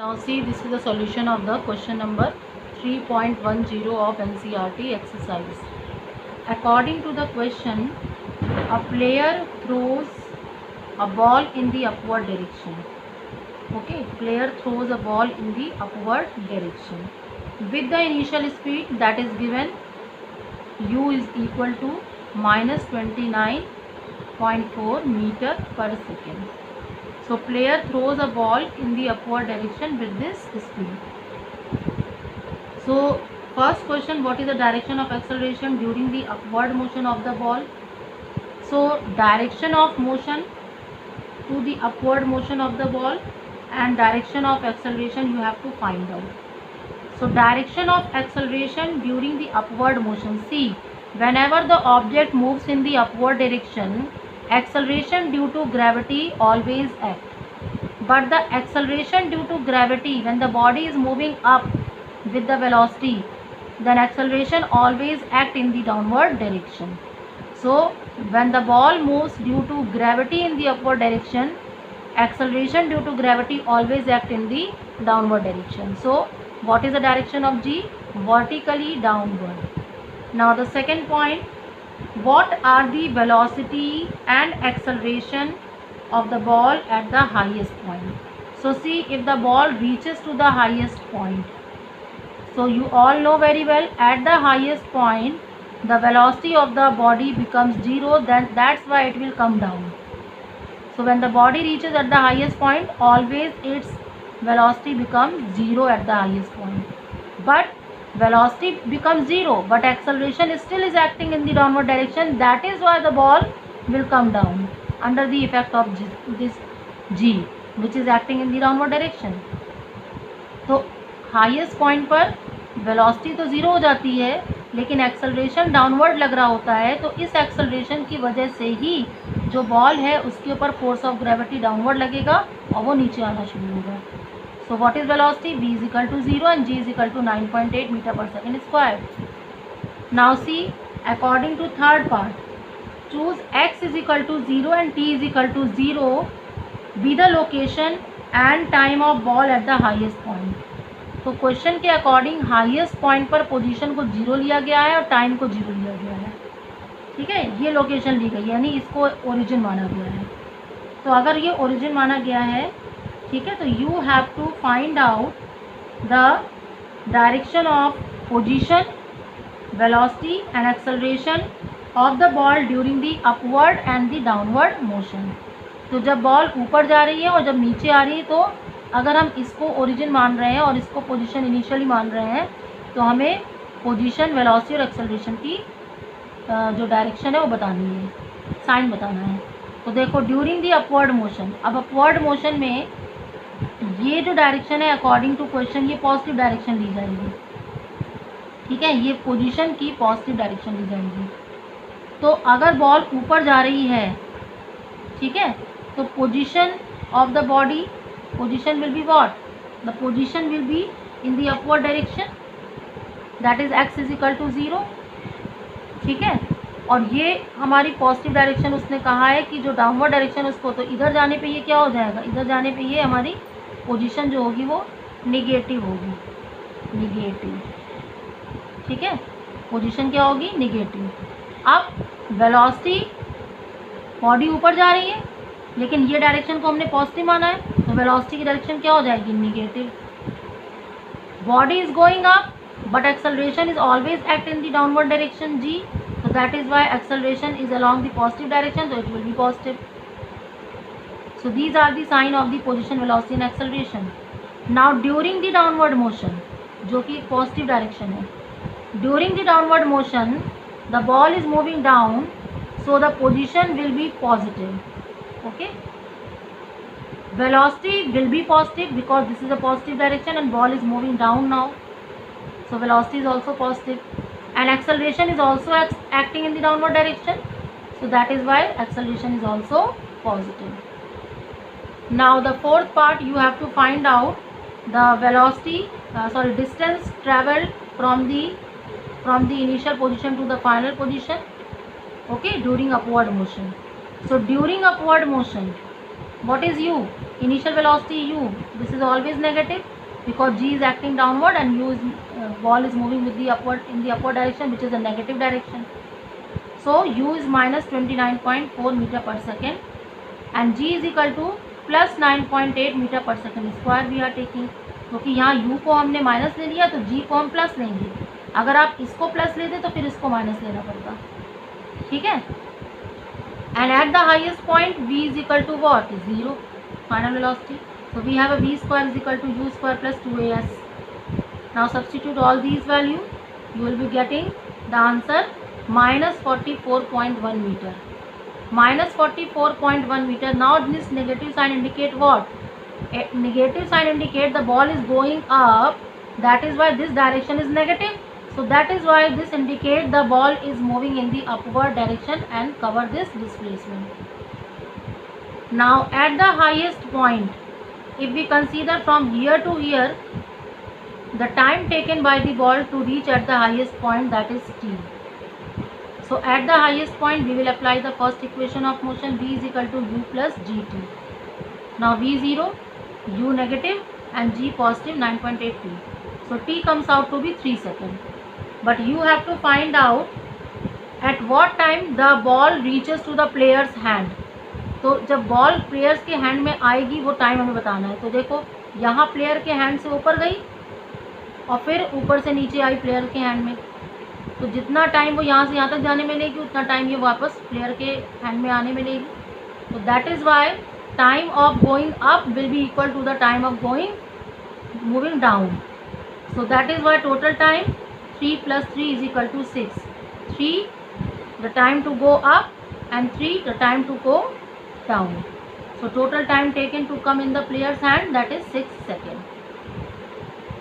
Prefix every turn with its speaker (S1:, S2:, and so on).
S1: Now see, this is the solution of the question number 3.10 of NCERT exercise. According to the question, a player throws a ball in the upward direction. Okay, player throws a ball in the upward direction with the initial speed that is given, u is equal to minus 29.4 meter per second. So player throws a ball in the upward direction with this speed. So first question, what is the direction of acceleration during the upward motion of the ball? So direction of motion to the upward motion of the ball and direction of acceleration you have to find out. So direction of acceleration during the upward motion. See, whenever the object moves in the upward direction, acceleration due to gravity always acts. But the acceleration due to gravity, when the body is moving up with the velocity, then acceleration always act in the downward direction. So when the ball moves due to gravity in the upward direction, acceleration due to gravity always act in the downward direction. So what is the direction of G? Vertically downward. Now the second point, what are the velocity and acceleration of the ball at the highest point? So see, if the ball reaches to the highest point, so you all know very well, at the highest point the velocity of the body becomes 0, then that's why it will come down. So when the body reaches at the highest point, always its velocity becomes 0 at the highest point. But velocity becomes 0, but acceleration still is acting in the downward direction. That is why the ball will come down under the effect of this G, which is acting in the downward direction. तो highest point पर velocity तो 0 हो जाती है, लेकिन acceleration downward लग रहा होता है, तो इस एक्सेलरेशन की वजह से ही जो बॉल है उसके ऊपर फोर्स ऑफ ग्रेविटी डाउनवर्ड लगेगा और वो नीचे आना शुरू होगा. So what is velocity? v is equal to 0 and g is equal to 9.8 metre per second square. Now see, according to third part, choose x is equal to 0 and t is equal to 0 be the location and time of ball at the highest point. तो question के according highest point पर position को 0 लिया गया है और time को 0 लिया गया है. ठीक है, ये लोकेशन ली गई, यानी इसको ओरिजिन माना गया है. तो अगर ये ओरिजिन माना गया है, ठीक है, तो you have to find out the direction of position, velocity and acceleration of the ball during the upward and the downward motion. तो जब बॉल ऊपर जा रही है और जब नीचे आ रही है, तो अगर हम इसको ओरिजिन मान रहे हैं और इसको पोजीशन इनिशियली मान रहे हैं, तो हमें पोजीशन, वेलोसिटी और एक्सेलरेशन की जो डायरेक्शन है वो बतानी है, साइन बताना है. तो देखो, ड्यूरिंग दी अपवर्ड मोशन, अब अपवर्ड मोशन में ये जो डायरेक्शन है अकॉर्डिंग टू क्वेश्चन, ये पॉजिटिव डायरेक्शन ली जाएगी. ठीक है, ये पोजीशन की पॉजिटिव डायरेक्शन ली जाएगी. तो अगर बॉल ऊपर जा रही है, ठीक है, तो position of the body, position will be what? The position will be in the upward direction, that is x is equal to 0. ठीक है, और ये हमारी पॉजिटिव डायरेक्शन उसने कहा है कि जो डाउनवर्ड डायरेक्शन उसको, तो इधर जाने पे ये क्या हो जाएगा? इधर जाने पे ये हमारी पोजीशन जो होगी वो निगेटिव होगी, निगेटिव. ठीक है, पोजीशन क्या होगी? निगेटिव. अब वेलोसिटी, बॉडी ऊपर जा रही है, लेकिन ये डायरेक्शन को हमने पॉजिटिव माना है, तो वेलोसिटी की डायरेक्शन क्या हो जाएगी? Negative. Body is going up but acceleration is always act in the downward direction g, so that is why acceleration is along the positive direction, so it will be positive. So these are the sign of the position, velocity and acceleration. Now during the downward motion, जो कि positive direction है, during the downward motion the ball is moving down, so the position will be positive. Okay, velocity will be positive because this is a positive direction and ball is moving down now, so velocity is also positive, and acceleration is also acting in the downward direction, so that is why acceleration is also positive. Now the fourth part, you have to find out the velocity, distance traveled from the initial position to the final position, okay, during upward motion. So during upward motion, What is u? Initial velocity u. This is always negative because g is acting downward and u is ball is moving with the upward in the upward direction, which is a negative direction. So u is minus 29.4 meter per second and g is equal to plus 9.8 metre per second square we are taking, क्योंकि यहाँ u को हमने minus ले लिया तो g को हम plus लेंगे. अगर आप इसको प्लस लेते तो फिर इसको माइनस लेना पड़ता. ठीक है. And at the highest point v is equal to what? 0, final velocity. So we have a v square is equal to u square plus 2as. Now substitute all these values, you will be getting the answer minus 44.1 meter. Minus 44.1 meter. Now this negative sign indicate what? A negative sign indicate the ball is going up. That is why this direction is negative. So that is why this indicate the ball is moving in the upward direction and cover this displacement. Now at the highest point, if we consider from here to here, the time taken by the ball to reach at the highest point, that is t. So at the highest point we will apply the first equation of motion, v is equal to u plus gt. Now v0, u negative and g positive 9.82. So t comes out to be 3 seconds. But you have to find out at what time the ball reaches to the player's hand. तो जब ball players के hand में आएगी वो time हमें बताना है. तो देखो यहाँ प्लेयर के हैंड से ऊपर गई और फिर ऊपर से नीचे आई प्लेयर के हैंड में. तो जितना टाइम वो यहाँ से यहाँ तक जाने में लेगी उतना टाइम ये वापस प्लेयर के हैंड में आने में लेगी. तो that is why time of going up will be equal to the time of going moving down. So that is why total time 3 plus 3 is equal to 6. 3 the time to go up and 3 the time to go down. So total time taken to come in the player's hand, that is 6 seconds.